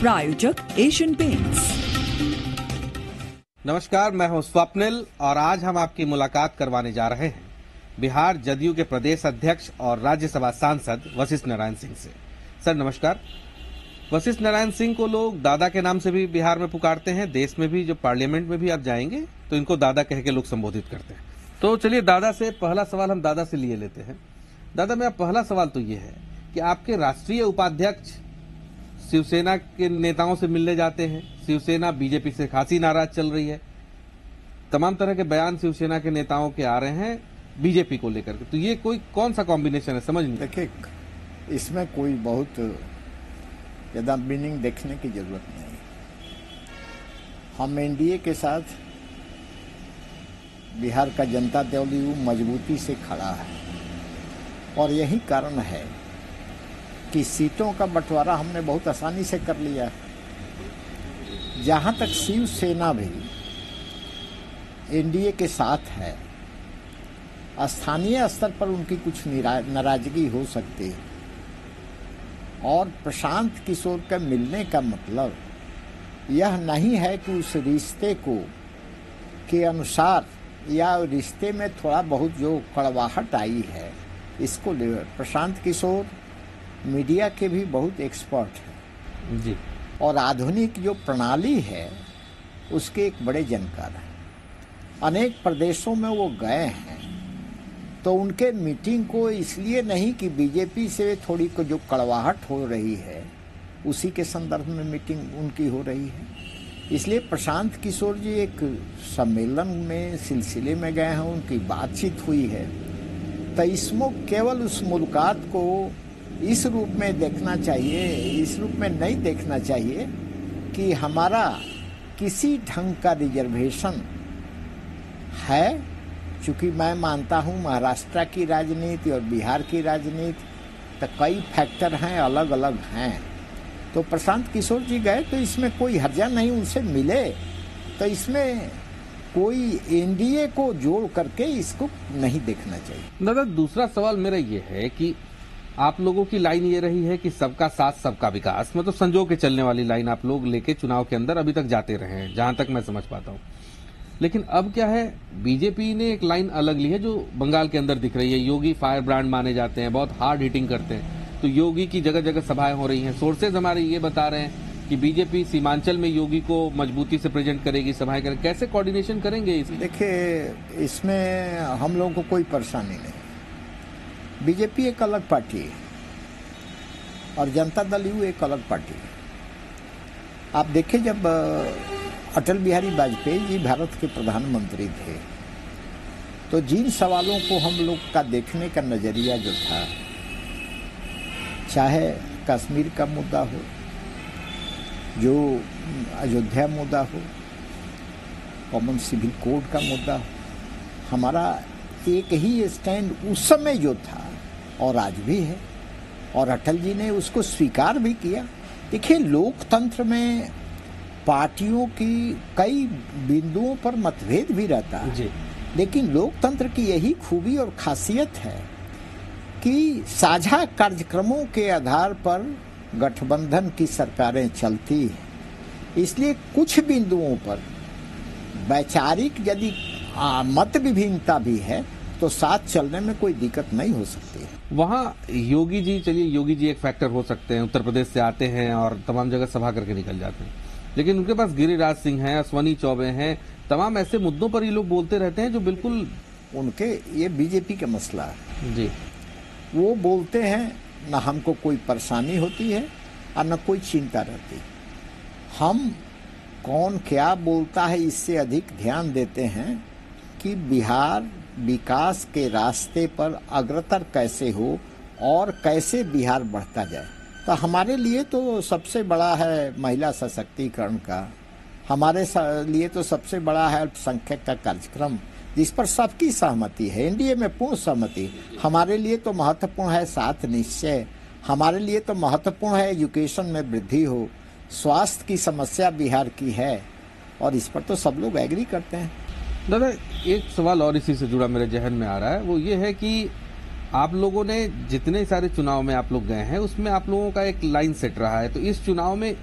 प्रायोजक Asian paints. नमस्कार, मैं हूं स्वप्निल और आज हम आपकी मुलाकात करवाने जा रहे हैं बिहार जदयू के प्रदेश अध्यक्ष और राज्यसभा सांसद वशिष्ठ नारायण सिंह से। सर नमस्कार। वशिष्ठ नारायण सिंह को लोग दादा के नाम से भी बिहार में पुकारते हैं, देश में भी, जो पार्लियामेंट में भी आप जाएंगे तो इनको दादा कह के लोग संबोधित करते हैं। तो चलिए दादा से पहला सवाल हम दादा से लिए लेते हैं। दादा, मेरा पहला सवाल तो ये है कि आपके राष्ट्रीय उपाध्यक्ष शिवसेना के नेताओं से मिलने जाते हैं, शिवसेना बीजेपी से खासी नाराज चल रही है, तमाम तरह के बयान शिवसेना के नेताओं के आ रहे हैं बीजेपी को लेकर के, तो ये कोई कौन सा कॉम्बिनेशन है, समझ नहीं। देखिए, इसमें कोई बहुत ज्यादा मीनिंग देखने की जरूरत नहीं। हम एनडीए के साथ बिहार का जनता दल यू मजबूती से खड़ा है और यही कारण है कि सीटों का बंटवारा हमने बहुत आसानी से कर लिया। जहां तक शिवसेना भी एनडीए के साथ है, स्थानीय स्तर पर उनकी कुछ नाराजगी हो सकती है और प्रशांत किशोर के मिलने का मतलब यह नहीं है कि उस रिश्ते को के अनुसार या रिश्ते में थोड़ा बहुत जो कड़वाहट आई है इसको ले। प्रशांत किशोर मीडिया के भी बहुत एक्सपर्ट हैं जी, और आधुनिक जो प्रणाली है उसके एक बड़े जानकार हैं। अनेक प्रदेशों में वो गए हैं, तो उनके मीटिंग को इसलिए नहीं कि बीजेपी से थोड़ी को जो कड़वाहट हो रही है उसी के संदर्भ में मीटिंग उनकी हो रही है। इसलिए प्रशांत किशोर जी एक सम्मेलन में सिलसिले में गए हैं, उनकी बातचीत हुई है, तो इसमें केवल उस मुलाकात को इस रूप में देखना चाहिए, इस रूप में नहीं देखना चाहिए कि हमारा किसी ढंग का रिजर्वेशन है। चूंकि मैं मानता हूं महाराष्ट्र की राजनीति और बिहार की राजनीति तो कई फैक्टर हैं, अलग अलग हैं। तो प्रशांत किशोर जी गए तो इसमें कोई हर्जा नहीं, उनसे मिले, तो इसमें कोई एनडीए को जोड़ करके इसको नहीं देखना चाहिए। दादा, दूसरा सवाल मेरा ये है कि आप लोगों की लाइन ये रही है कि सबका साथ सबका विकास, मतलब संजो के चलने वाली लाइन आप लोग लेके चुनाव के अंदर अभी तक जाते रहे हैं, जहां तक मैं समझ पाता हूं। लेकिन अब क्या है, बीजेपी ने एक लाइन अलग ली है जो बंगाल के अंदर दिख रही है। योगी फायर ब्रांड माने जाते हैं, बहुत हार्ड हिटिंग करते हैं, तो योगी की जगह जगह सभाएं हो रही हैं। सोर्सेज हमारे ये बता रहे हैं कि बीजेपी सीमांचल में योगी को मजबूती से प्रेजेंट करेगी, सभाएं करेगी। कैसे कोऑर्डिनेशन करेंगे? देखिए, इसमें हम लोगों को कोई परेशानी नहीं। बीजेपी एक अलग पार्टी है और जनता दल यू एक अलग पार्टी है। आप देखिए, जब अटल बिहारी वाजपेयी जी भारत के प्रधानमंत्री थे तो जिन सवालों को हम लोग का देखने का नजरिया जो था, चाहे कश्मीर का मुद्दा हो, जो अयोध्या मुद्दा हो, कॉमन सिविल कोड का मुद्दा हो, हमारा एक ही स्टैंड उस समय जो था और आज भी है, और अटल जी ने उसको स्वीकार भी किया। देखिए, लोकतंत्र में पार्टियों की कई बिंदुओं पर मतभेद भी रहता है, लेकिन लोकतंत्र की यही खूबी और खासियत है कि साझा कार्यक्रमों के आधार पर गठबंधन की सरकारें चलती हैं। इसलिए कुछ बिंदुओं पर वैचारिक यदि मत विभिन्नता भी है तो साथ चलने में कोई दिक्कत नहीं हो सकती है। वहाँ योगी जी, चलिए योगी जी एक फैक्टर हो सकते हैं, उत्तर प्रदेश से आते हैं और तमाम जगह सभा करके निकल जाते हैं, लेकिन उनके पास गिरिराज सिंह हैं, अश्वनी चौबे हैं, तमाम ऐसे मुद्दों पर ये लोग बोलते रहते हैं जो बिल्कुल उनके, ये बीजेपी का मसला है जी। वो बोलते हैं, न हमको कोई परेशानी होती है और न कोई चिंता रहती। हम कौन क्या बोलता है इससे अधिक ध्यान देते हैं कि बिहार विकास के रास्ते पर अग्रसर कैसे हो और कैसे बिहार बढ़ता जाए। तो हमारे लिए तो सबसे बड़ा है महिला सशक्तिकरण का, हमारे लिए तो सबसे बड़ा है अल्पसंख्यक का कार्यक्रम जिस पर सबकी सहमति है, एनडीए में पूर्ण सहमति। हमारे लिए तो महत्वपूर्ण है 7 निश्चय, हमारे लिए तो महत्वपूर्ण है एजुकेशन में वृद्धि हो, स्वास्थ्य की समस्या बिहार की है, और इस पर तो सब लोग एग्री करते हैं। दादा, एक सवाल और इसी से जुड़ा मेरे जहन में आ रहा है, वो ये है कि आप लोगों ने जितने सारे चुनाव में आप लोग गए हैं उसमें आप लोगों का एक लाइन सेट रहा है, तो इस चुनाव में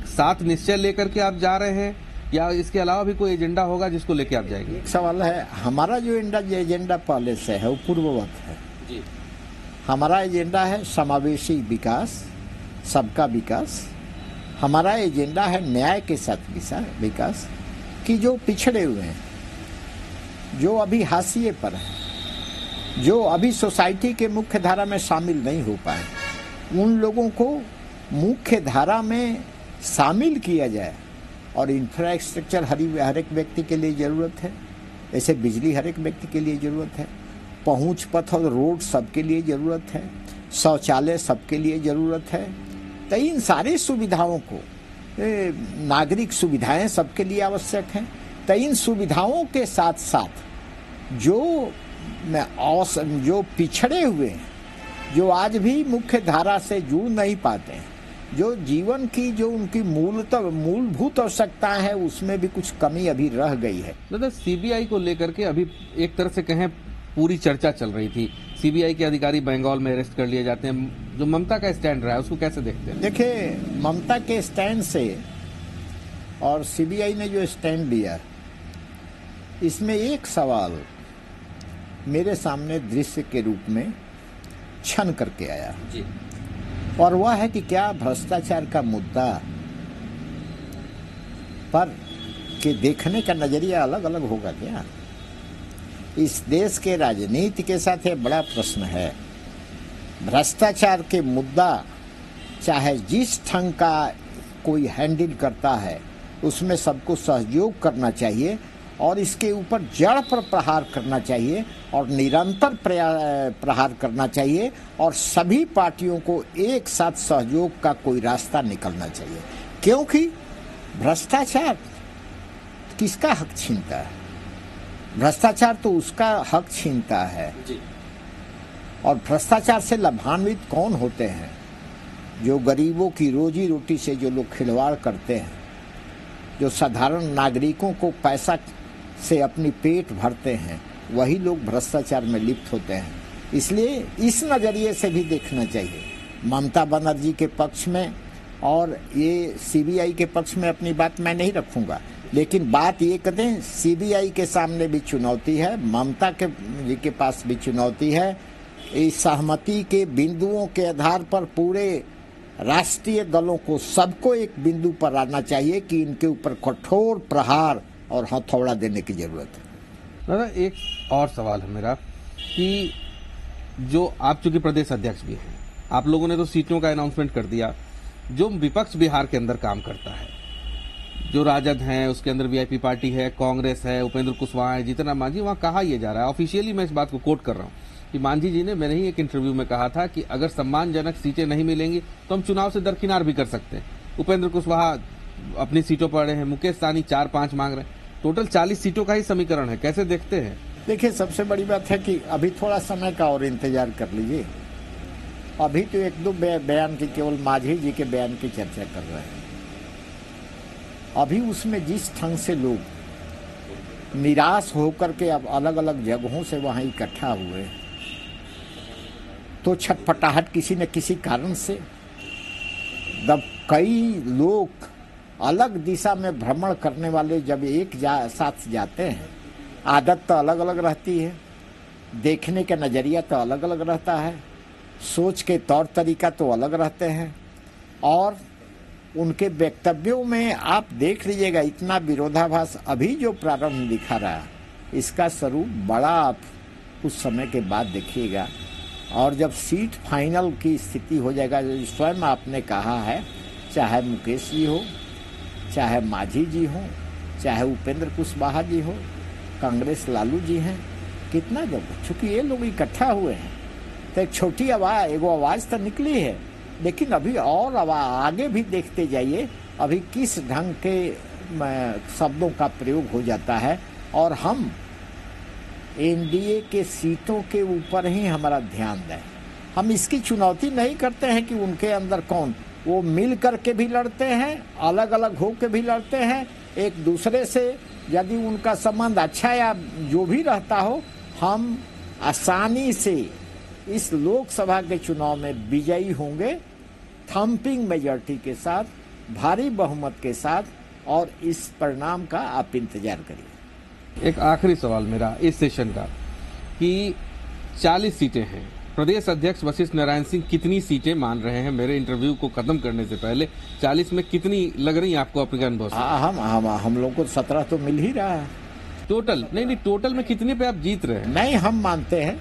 साथ निश्चय लेकर के आप जा रहे हैं या इसके अलावा भी कोई एजेंडा होगा जिसको लेके आप जाएंगे? एक सवाल है, हमारा जो एजेंडा पहले से है वो पूर्ववत है जी। हमारा एजेंडा है समावेशी विकास, सबका विकास। हमारा एजेंडा है न्याय के साथ विकास, कि जो पिछड़े हुए हैं, जो अभी हाशिए पर हैं, जो अभी सोसाइटी के मुख्य धारा में शामिल नहीं हो पाए, उन लोगों को मुख्य धारा में शामिल किया जाए। और इंफ्रास्ट्रक्चर हर एक व्यक्ति के लिए ज़रूरत है, जैसे बिजली हर एक व्यक्ति के लिए ज़रूरत है, पहुंच पथ और रोड सबके लिए ज़रूरत है, शौचालय सबके लिए ज़रूरत है। तो इन सारी सुविधाओं को, नागरिक सुविधाएं सबके लिए आवश्यक हैं। तो इन सुविधाओं के साथ साथ जो पिछड़े हुए हैं, जो आज भी मुख्य धारा से जुड़ नहीं पाते हैं, जो जीवन की जो उनकी मूलभूत आवश्यकताएं हैं, उसमें भी कुछ कमी अभी रह गई है। दादा, सीबीआई को लेकर के अभी एक तरह से कहें पूरी चर्चा चल रही थी। सीबीआई के अधिकारी बंगाल में अरेस्ट कर लिए जाते हैं। जो ममता का स्टैंड रहा है उसको कैसे देखते हैं? देखिए, ममता के स्टैंड से और सीबीआई ने जो स्टैंड लिया, इसमें एक सवाल मेरे सामने दृश्य के रूप में छन करके आया जी। और वह है कि क्या भ्रष्टाचार का मुद्दा पर के देखने का नजरिया अलग अलग होगा क्या? इस देश के राजनीति के साथ ये बड़ा प्रश्न है। भ्रष्टाचार के मुद्दा चाहे जिस ढंग का कोई हैंडल करता है, उसमें सबको सहयोग करना चाहिए और इसके ऊपर जड़ पर प्रहार करना चाहिए और निरंतर प्रहार करना चाहिए और सभी पार्टियों को एक साथ सहयोग का कोई रास्ता निकलना चाहिए। क्योंकि भ्रष्टाचार किसका हक छीनता है? भ्रष्टाचार तो उसका हक छीनता है जी। और भ्रष्टाचार से लाभान्वित कौन होते हैं? जो गरीबों की रोजी रोटी से जो लोग खिलवाड़ करते हैं, जो साधारण नागरिकों को पैसा से अपनी पेट भरते हैं, वही लोग भ्रष्टाचार में लिप्त होते हैं। इसलिए इस नज़रिए से भी देखना चाहिए। ममता बनर्जी के पक्ष में और ये सीबीआई के पक्ष में अपनी बात मैं नहीं रखूंगा, लेकिन बात ये कहते हैं, सीबीआई के सामने भी चुनौती है, ममता जी के पास भी चुनौती है। इस सहमति के बिंदुओं के आधार पर पूरे राष्ट्रीय दलों को सबको एक बिंदु पर आना चाहिए कि इनके ऊपर कठोर प्रहार और हथौड़ा देने की जरूरत है। दादा, एक और सवाल है मेरा कि जो आप चूंकि प्रदेश अध्यक्ष भी हैं, आप लोगों ने तो सीटों का अनाउंसमेंट कर दिया। जो विपक्ष बिहार के अंदर काम करता है, जो राजद है, उसके अंदर वीआईपी पार्टी है, कांग्रेस है, उपेंद्र कुशवाहा है, जीतन राम मांझी, वहां कहा यह जा रहा है, ऑफिशियली मैं इस बात को कोट कर रहा हूं कि मांझी जी ने, मैंने ही एक इंटरव्यू में कहा था कि अगर सम्मानजनक सीटें नहीं मिलेंगी तो हम चुनाव से दरकिनार भी कर सकते हैं। उपेंद्र कुशवाहा अपनी सीटों पर रहे हैं, मुकेश सहनी 4-5 मांग रहे हैं, टोटल 40 सीटों का ही समीकरण है। कैसे देखते हैं? देखिए, सबसे बड़ी बात है कि अभी थोड़ा समय का और इंतजार कर लीजिए। अभी तो 1-2 बयान की, केवल मांझी जी के बयान की चर्चा कर रहे हैं। अभी उसमें जिस ढंग से लोग निराश होकर के अब अलग अलग जगहों से वहां इकट्ठा हुए, तो छटपटाहट किसी न किसी कारण से, जब कई लोग अलग दिशा में भ्रमण करने वाले जब एक साथ जाते हैं, आदत तो अलग अलग रहती है, देखने का नज़रिया तो अलग अलग रहता है, सोच के तौर तरीका तो अलग रहते हैं और उनके वक्तव्यों में आप देख लीजिएगा, इतना विरोधाभास अभी जो प्रारंभ दिखा रहा है, इसका स्वरूप बड़ा आप कुछ समय के बाद देखिएगा। और जब सीट फाइनल की स्थिति हो जाएगा, स्वयं आपने कहा है, चाहे मुकेश जी हो, चाहे मांझी जी हो, चाहे उपेंद्र कुशवाहा जी हो, कांग्रेस लालू जी हैं, कितना जब चूंकि ये लोग इकट्ठा हुए हैं तो एक छोटी आवाज़ तो निकली है, लेकिन अभी और आगे भी देखते जाइए अभी किस ढंग के शब्दों का प्रयोग हो जाता है। और हम एनडीए के सीटों के ऊपर ही हमारा ध्यान दें। हम इसकी चुनौती नहीं करते हैं कि उनके अंदर कौन, वो मिल करके भी लड़ते हैं, अलग अलग होकर भी लड़ते हैं, एक दूसरे से यदि उनका संबंध अच्छा या जो भी रहता हो, हम आसानी से इस लोकसभा के चुनाव में विजयी होंगे थम्पिंग मेजॉरिटी के साथ। भारी बहुमत के साथ, और इस परिणाम का आप इंतजार करिए। एक आखिरी सवाल मेरा इस सेशन का कि 40 सीटें हैं, प्रदेश अध्यक्ष वशिष्ठ नारायण सिंह कितनी सीटें मान रहे हैं? मेरे इंटरव्यू को खत्म करने से पहले 40 में कितनी लग रही है आपको अपने अनुभव से? हम लोग को 17 तो मिल ही रहा है टोटल। नहीं, टोटल में कितने पे आप जीत रहे हैं? नहीं, हम मानते हैं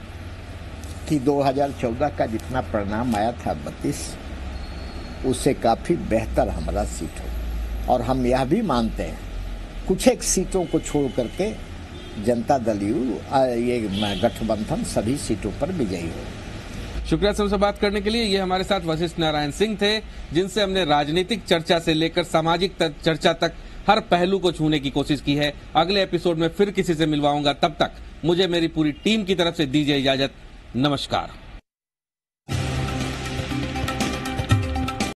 कि 2014 का जितना परिणाम आया था 32, उससे काफी बेहतर हमारा सीट हो। और हम यह भी मानते हैं कुछ एक सीटों को छोड़ करके जनता दल ये गठबंधन सभी सीटों पर विजयी हो। शुक्रिया सर, हमसे बात करने के लिए। ये हमारे साथ वशिष्ठ नारायण सिंह थे, जिनसे हमने राजनीतिक चर्चा से लेकर सामाजिक चर्चा तक हर पहलू को छूने की कोशिश की है। अगले एपिसोड में फिर किसी से मिलवाऊंगा, तब तक मुझे मेरी पूरी टीम की तरफ से दीजिए इजाजत। नमस्कार।